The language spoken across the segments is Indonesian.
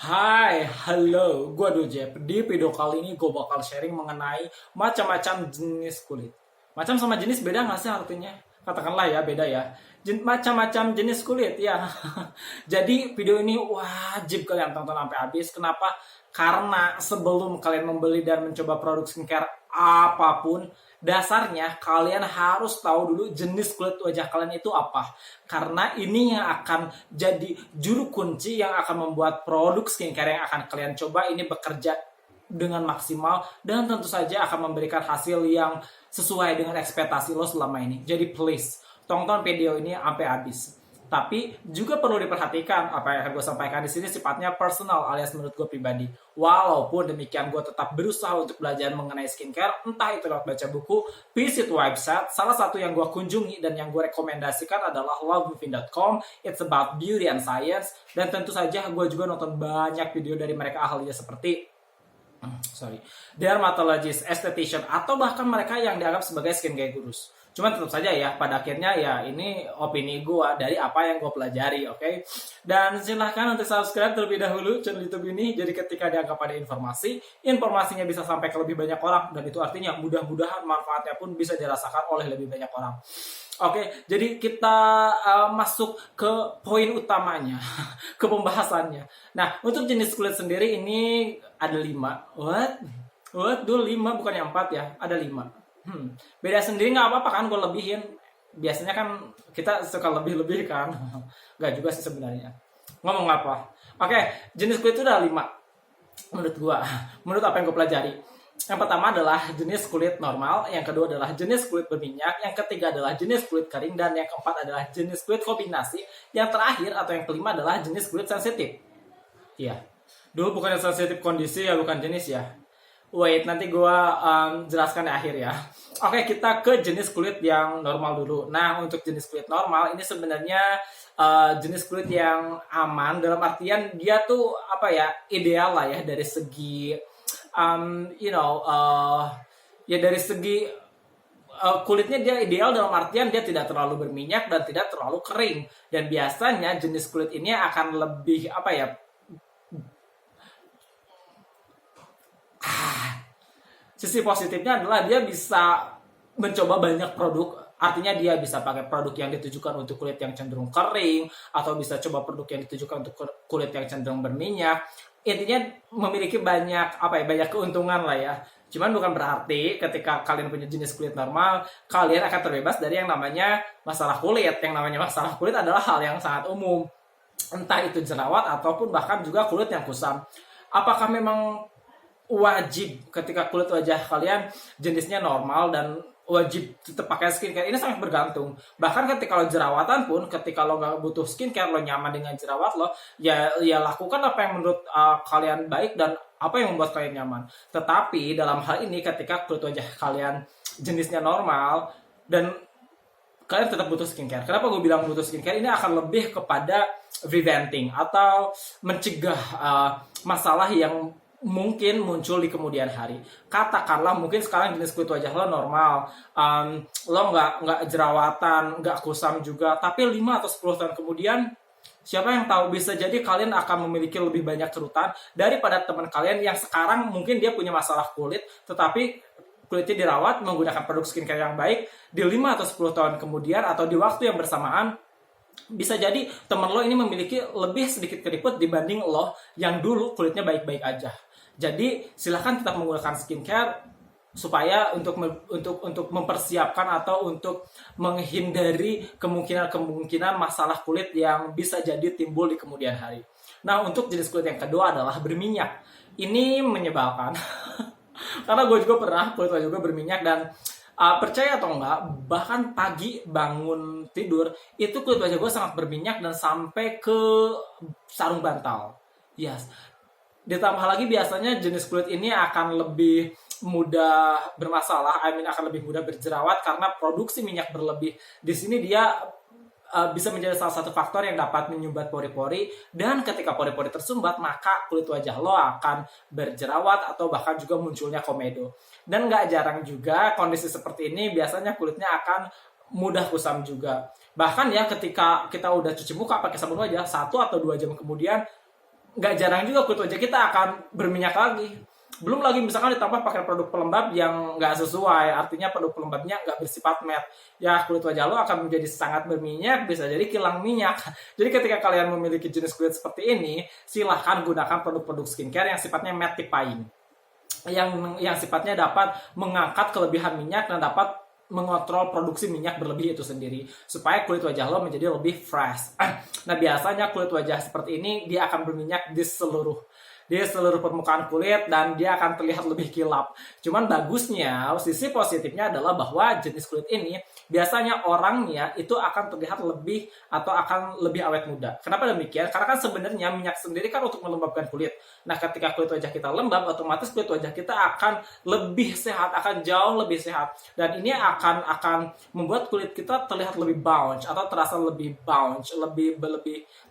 Hai, halo, gue Dojep. Di video kali ini gue bakal sharing mengenai macam-macam jenis kulit. Macam sama jenis beda nggak sih artinya? Katakanlah ya, beda ya. Macam-macam jenis kulit, ya. Jadi video ini wajib kalian tonton sampai habis. Kenapa? Karena sebelum kalian membeli dan mencoba produk skincare apapun, dasarnya kalian harus tahu dulu jenis kulit wajah kalian itu apa. Karena ini yang akan jadi juru kunci yang akan membuat produk skincare yang akan kalian coba ini bekerja dengan maksimal dan tentu saja akan memberikan hasil yang sesuai dengan ekspektasi lo selama ini. Jadi please, tonton video ini sampai habis. Tapi juga perlu diperhatikan apa yang akan gue sampaikan di sini sifatnya personal alias menurut gue pribadi. Walaupun demikian gue tetap berusaha untuk belajar mengenai skincare, entah itu lewat baca buku, visit website. Salah satu yang gue kunjungi dan yang gue rekomendasikan adalah lovemufin.com. It's about beauty and science. Dan tentu saja gue juga nonton banyak video dari mereka ahlinya seperti dermatologist, esthetician, atau bahkan mereka yang dianggap sebagai skincare gurus. Cuman tetap saja ya, pada akhirnya ya ini opini gue dari apa yang gue pelajari, oke? Dan silahkan untuk subscribe terlebih dahulu channel YouTube ini, jadi ketika dianggap ada informasi, informasinya bisa sampai ke lebih banyak orang, dan itu artinya mudah-mudahan manfaatnya pun bisa dirasakan oleh lebih banyak orang. Oke, jadi kita masuk ke poin utamanya, ke pembahasannya. Nah, untuk jenis kulit sendiri ini ada 5. What? Dulu 5 bukannya 4 ya? Ada 5. Beda sendiri nggak apa-apa kan gue lebihin. Biasanya kan kita suka lebih-lebih kan. Nggak juga sih sebenarnya. Ngomong apa? Oke, jenis kulit itu ada 5. Menurut gue. Menurut apa yang gue pelajari. Yang pertama adalah jenis kulit normal, yang kedua adalah jenis kulit berminyak, yang ketiga adalah jenis kulit kering, dan yang keempat adalah jenis kulit kombinasi, yang terakhir atau yang kelima adalah jenis kulit sensitif. Iya. Dulu bukan sensitif kondisi ya, bukan jenis ya. Wait, nanti gue jelaskan di akhir ya. Oke, kita ke jenis kulit yang normal dulu. Nah, untuk jenis kulit normal ini sebenarnya jenis kulit yang aman dalam artian dia tuh apa ya, ideal lah ya dari segi ya dari segi kulitnya dia ideal dalam artian dia tidak terlalu berminyak dan tidak terlalu kering. Dan biasanya jenis kulit ini akan lebih apa ya, sisi positifnya adalah dia bisa mencoba banyak produk. Artinya dia bisa pakai produk yang ditujukan untuk kulit yang cenderung kering, atau bisa coba produk yang ditujukan untuk kulit yang cenderung berminyak. Intinya memiliki banyak banyak keuntungan lah ya. Cuman bukan berarti ketika kalian punya jenis kulit normal, kalian akan terbebas dari yang namanya masalah kulit. Yang namanya masalah kulit adalah hal yang sangat umum. Entah itu jerawat ataupun bahkan juga kulit yang kusam. Apakah memang wajib ketika kulit wajah kalian jenisnya normal dan wajib tetap pakai skincare? Ini sangat bergantung. Bahkan ketika lo jerawatan pun, ketika lo nggak butuh skincare, lo nyaman dengan jerawat lo, ya lakukan apa yang menurut kalian baik dan apa yang membuat kalian nyaman. Tetapi dalam hal ini ketika kulit wajah kalian jenisnya normal dan kalian tetap butuh skincare. Kenapa gue bilang butuh skincare? Ini akan lebih kepada preventing atau mencegah masalah yang mungkin muncul di kemudian hari. Katakanlah mungkin sekarang jenis kulit wajah lo normal, lo nggak jerawatan, nggak kusam juga, tapi 5 atau 10 tahun kemudian, siapa yang tahu, bisa jadi kalian akan memiliki lebih banyak kerutan daripada teman kalian yang sekarang mungkin dia punya masalah kulit, tetapi kulitnya dirawat menggunakan produk skincare yang baik. Di 5 atau 10 tahun kemudian atau di waktu yang bersamaan, bisa jadi teman lo ini memiliki lebih sedikit keriput dibanding lo yang dulu kulitnya baik-baik aja. Jadi silahkan tetap menggunakan skincare supaya untuk mempersiapkan atau untuk menghindari kemungkinan masalah kulit yang bisa jadi timbul di kemudian hari. Nah, untuk jenis kulit yang kedua adalah berminyak. Ini menyebalkan. Karena gue juga pernah kulit wajah gue berminyak dan percaya atau enggak, bahkan pagi bangun tidur itu kulit wajah gue sangat berminyak dan sampai ke sarung bantal. Yes. Ditambah lagi biasanya jenis kulit ini akan lebih mudah bermasalah, akan lebih mudah berjerawat karena produksi minyak berlebih. Di sini dia bisa menjadi salah satu faktor yang dapat menyumbat pori-pori, dan ketika pori-pori tersumbat maka kulit wajah lo akan berjerawat atau bahkan juga munculnya komedo. Dan nggak jarang juga kondisi seperti ini biasanya kulitnya akan mudah kusam juga. Bahkan ya ketika kita udah cuci muka pakai sabun wajah, 1 atau 2 jam kemudian nggak jarang juga kulit wajah kita akan berminyak lagi. Belum lagi misalkan ditambah pakai produk pelembab yang nggak sesuai, artinya produk pelembabnya nggak bersifat matte. Ya kulit wajah lo akan menjadi sangat berminyak, bisa jadi kilang minyak. Jadi ketika kalian memiliki jenis kulit seperti ini, silahkan gunakan produk-produk skincare yang sifatnya mattifying. Yang sifatnya dapat mengangkat kelebihan minyak dan dapat mengontrol produksi minyak berlebih itu sendiri supaya kulit wajah lo menjadi lebih fresh. Nah, biasanya kulit wajah seperti ini dia akan berminyak di seluruh permukaan kulit dan dia akan terlihat lebih kilap. Cuman bagusnya, sisi positifnya adalah bahwa jenis kulit ini biasanya orangnya itu akan terlihat lebih atau akan lebih awet muda. Kenapa demikian? Karena kan sebenarnya minyak sendiri kan untuk melembabkan kulit. Nah, ketika kulit wajah kita lembab, otomatis kulit wajah kita akan lebih sehat, akan jauh lebih sehat. Dan ini akan membuat kulit kita terlihat lebih bounce atau terasa lebih bounce, lebih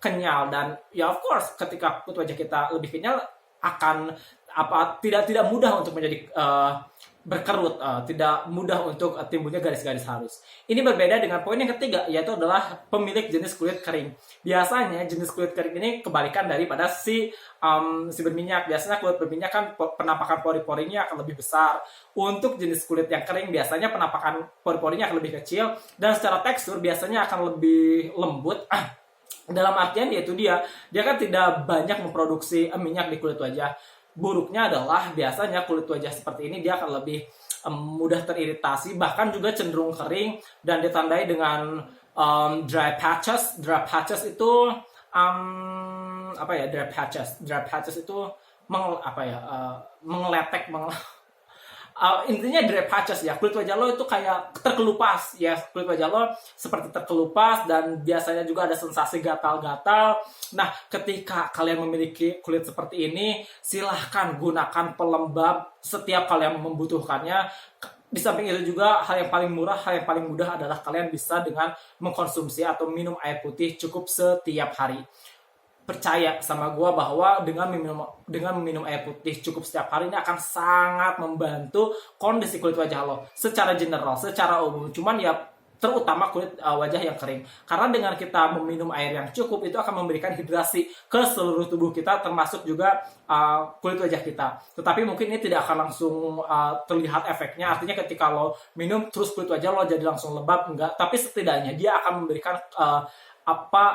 kenyal. Dan ya of course, ketika kulit wajah kita lebih kenyal akan tidak mudah untuk menjadi berkerut, tidak mudah untuk timbulnya garis-garis halus. Ini berbeda dengan poin yang ketiga, yaitu adalah pemilik jenis kulit kering. Biasanya jenis kulit kering ini kebalikan daripada si berminyak. Biasanya kulit berminyak kan penampakan pori-porinya akan lebih besar. Untuk jenis kulit yang kering biasanya penampakan pori-porinya akan lebih kecil dan secara tekstur biasanya akan lebih lembut. Dalam artian yaitu dia kan tidak banyak memproduksi minyak di kulit wajah. Buruknya adalah biasanya kulit wajah seperti ini dia akan lebih mudah teriritasi, bahkan juga cenderung kering dan ditandai dengan dry patches. Dry patches itu Dry patches itu mengeletek, intinya dry patches ya. Kulit wajah lo itu kayak terkelupas ya, kulit wajah lo seperti terkelupas dan biasanya juga ada sensasi gatal-gatal. Nah, ketika kalian memiliki kulit seperti ini, silahkan gunakan pelembab setiap kalian membutuhkannya. Di samping itu juga hal yang paling murah, hal yang paling mudah adalah kalian bisa dengan mengkonsumsi atau minum air putih cukup setiap hari. Percaya sama gue bahwa dengan meminum air putih cukup setiap hari ini akan sangat membantu kondisi kulit wajah lo secara general, secara umum. Cuman ya terutama kulit wajah yang kering. Karena dengan kita meminum air yang cukup itu akan memberikan hidrasi ke seluruh tubuh kita, termasuk juga kulit wajah kita. Tetapi mungkin ini tidak akan langsung terlihat efeknya. Artinya ketika lo minum terus kulit wajah lo jadi langsung lembab, enggak. Tapi setidaknya dia akan memberikan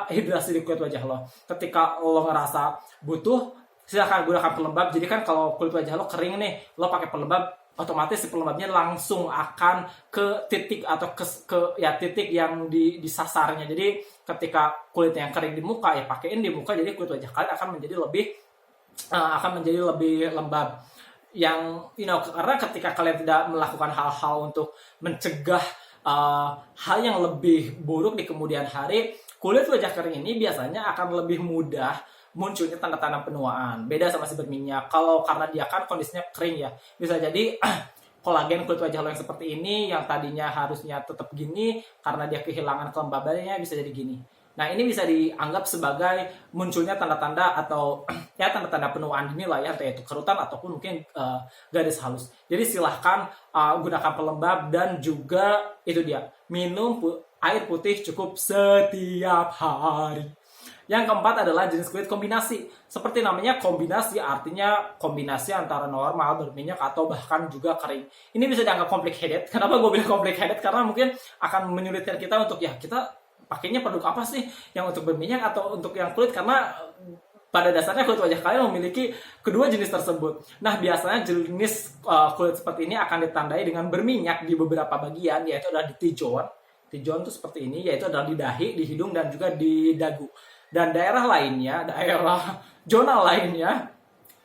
hidrasi di kulit wajah lo. Ketika lo ngerasa butuh, silahkan gunakan pelembab. Jadi kan kalau kulit wajah lo kering nih, lo pakai pelembab, otomatis si pelembabnya langsung akan ke titik atau ke titik yang disasarnya. Jadi ketika kulit yang kering di muka, ya pakein di muka, jadi kulit wajah kalian akan menjadi lebih lembab. Yang karena ketika kalian tidak melakukan hal-hal untuk mencegah hal yang lebih buruk di kemudian hari, kulit wajah kering ini biasanya akan lebih mudah munculnya tanda-tanda penuaan. Beda sama si berminyak. Kalau karena dia kan kondisinya kering ya, bisa jadi kolagen kulit wajah lo yang seperti ini, yang tadinya harusnya tetap gini, karena dia kehilangan kelembabannya bisa jadi gini. Nah, ini bisa dianggap sebagai munculnya tanda-tanda atau tanda-tanda penuaan dini lah ya, yaitu kerutan ataupun mungkin garis halus. Jadi silahkan gunakan pelembab dan juga itu dia, minum air putih cukup setiap hari. Yang keempat adalah jenis kulit kombinasi. Seperti namanya kombinasi, artinya kombinasi antara normal, berminyak, atau bahkan juga kering. Ini bisa dianggap complicated. Kenapa gue bilang complicated? Karena mungkin akan menyulitkan kita untuk kita pakainya produk apa sih? Yang untuk berminyak atau untuk yang kulit? Karena pada dasarnya kulit wajah kalian memiliki kedua jenis tersebut. Nah, biasanya jenis kulit seperti ini akan ditandai dengan berminyak di beberapa bagian, yaitu adalah di T-zone. T-zone itu seperti ini, yaitu adalah di dahi, di hidung, dan juga di dagu. Dan daerah zona lainnya,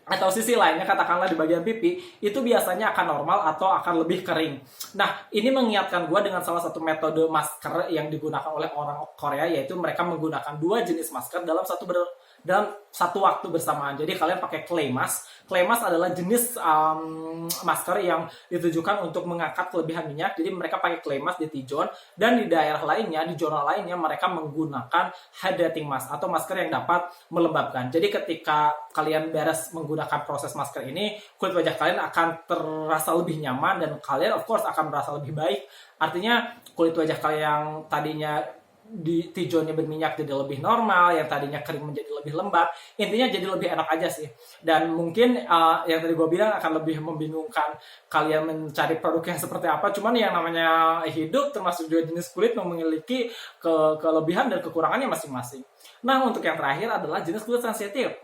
atau sisi lainnya, katakanlah di bagian pipi, itu biasanya akan normal atau akan lebih kering. Nah, ini mengingatkan gue dengan salah satu metode masker yang digunakan oleh orang Korea, yaitu mereka menggunakan dua jenis masker dalam satu waktu bersamaan. Jadi kalian pakai clay mask. Clay mask adalah jenis masker yang ditujukan untuk mengangkat kelebihan minyak. Jadi mereka pakai clay mask di T-zone, dan di daerah lainnya, di zona lainnya mereka menggunakan hydrating mask atau masker yang dapat melembabkan. Jadi ketika kalian beres menggunakan proses masker ini, kulit wajah kalian akan terasa lebih nyaman dan kalian of course akan merasa lebih baik. Artinya kulit wajah kalian yang tadinya di tijonnya berminyak jadi lebih normal, yang tadinya kering menjadi lebih lembab. Intinya jadi lebih enak aja sih. Dan mungkin yang tadi gue bilang akan lebih membingungkan kalian mencari produk yang seperti apa. Cuman yang namanya hidup termasuk juga jenis kulit memiliki kelebihan dan kekurangannya masing-masing. Nah, untuk yang terakhir adalah jenis kulit sensitif.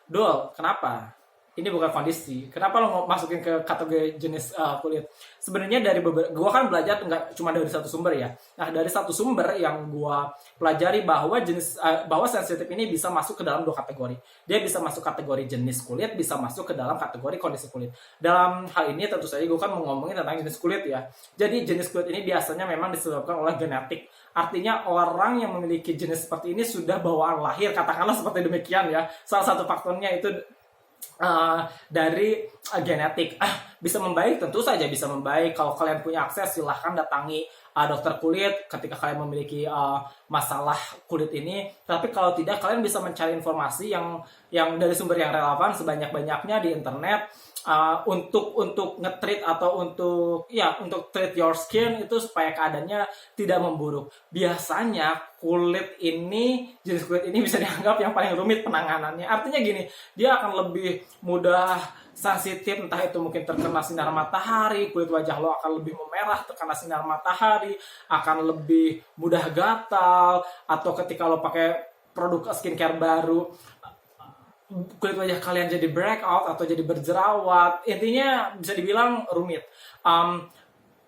Dul, kenapa? Ini bukan kondisi. Kenapa lo mau masukin ke kategori jenis kulit? Sebenarnya dari gue kan belajar nggak cuma dari satu sumber ya. Nah, dari satu sumber yang gue pelajari bahwa bahwa sensitif ini bisa masuk ke dalam 2 kategori. Dia bisa masuk kategori jenis kulit, bisa masuk ke dalam kategori kondisi kulit. Dalam hal ini tentu saja gue kan mau ngomongin tentang jenis kulit ya. Jadi jenis kulit ini biasanya memang disebabkan oleh genetik. Artinya orang yang memiliki jenis seperti ini sudah bawaan lahir, katakanlah seperti demikian ya. Salah satu faktornya itu dari genetik. Bisa membaik, tentu saja bisa membaik. Kalau kalian punya akses, silahkan datangi dokter kulit ketika kalian memiliki masalah kulit ini. Tapi kalau tidak, kalian bisa mencari informasi yang dari sumber yang relevan sebanyak-banyaknya di internet untuk nge-treat atau untuk treat your skin itu supaya keadaannya tidak memburuk. Biasanya jenis kulit ini bisa dianggap yang paling rumit penanganannya. Artinya gini, dia akan lebih mudah sensitif, entah itu mungkin terkena sinar matahari, kulit wajah lo akan lebih memerah terkena sinar matahari, akan lebih mudah gatal, atau ketika lo pakai produk skincare baru, kulit wajah kalian jadi breakout atau jadi berjerawat. Intinya bisa dibilang rumit.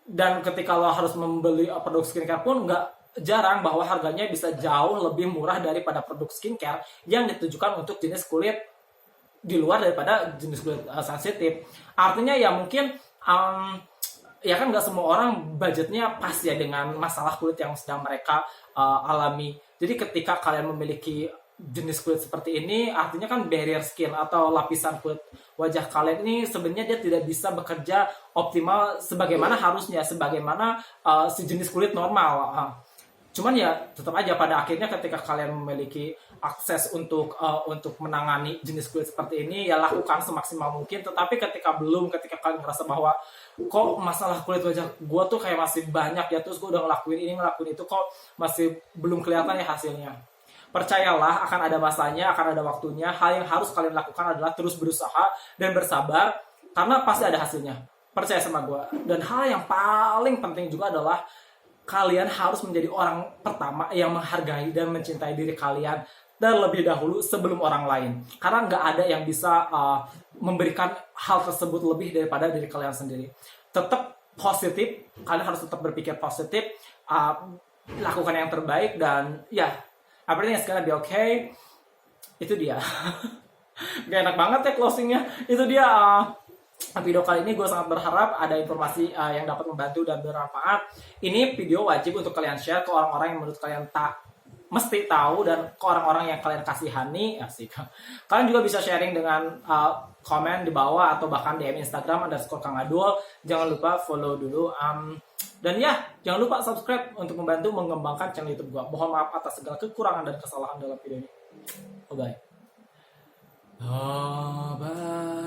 Dan ketika lo harus membeli produk skincare pun nggak jarang bahwa harganya bisa jauh lebih murah daripada produk skincare yang ditujukan untuk jenis kulit di luar daripada jenis kulit sensitif. Artinya ya mungkin ya kan nggak semua orang budgetnya pas ya dengan masalah kulit yang sedang mereka alami. Jadi ketika kalian memiliki jenis kulit seperti ini, artinya kan barrier skin atau lapisan kulit wajah kalian ini sebenarnya dia tidak bisa bekerja optimal sebagaimana harusnya, sebagaimana si jenis kulit normal. Cuman ya tetap aja pada akhirnya ketika kalian memiliki akses untuk menangani jenis kulit seperti ini, ya lakukan semaksimal mungkin. Tetapi ketika kalian merasa bahwa kok masalah kulit wajah gue tuh kayak masih banyak ya, terus gue udah ngelakuin itu kok masih belum kelihatan ya hasilnya. Percayalah, akan ada masanya, akan ada waktunya. Hal yang harus kalian lakukan adalah terus berusaha dan bersabar, karena pasti ada hasilnya. Percaya sama gue. Dan hal yang paling penting juga adalah kalian harus menjadi orang pertama yang menghargai dan mencintai diri kalian terlebih dahulu sebelum orang lain. Karena nggak ada yang bisa memberikan hal tersebut lebih daripada diri kalian sendiri. Tetap positif, kalian harus tetap berpikir positif, lakukan yang terbaik, dan ya, everything is gonna be okay. Itu dia. Gak enak banget ya closingnya. Itu dia video kali ini. Gue sangat berharap ada informasi yang dapat membantu dan bermanfaat. Ini video wajib untuk kalian share ke orang-orang yang menurut kalian tak mesti tahu, dan ke orang-orang yang kalian kasihani. Asik. Kalian juga bisa sharing dengan komen di bawah atau bahkan DM Instagram _Kang Adul. Jangan lupa follow dulu. Dan ya, jangan lupa subscribe untuk membantu mengembangkan channel YouTube gue. Mohon maaf atas segala kekurangan dan kesalahan dalam video ini. Bye-bye. Bye.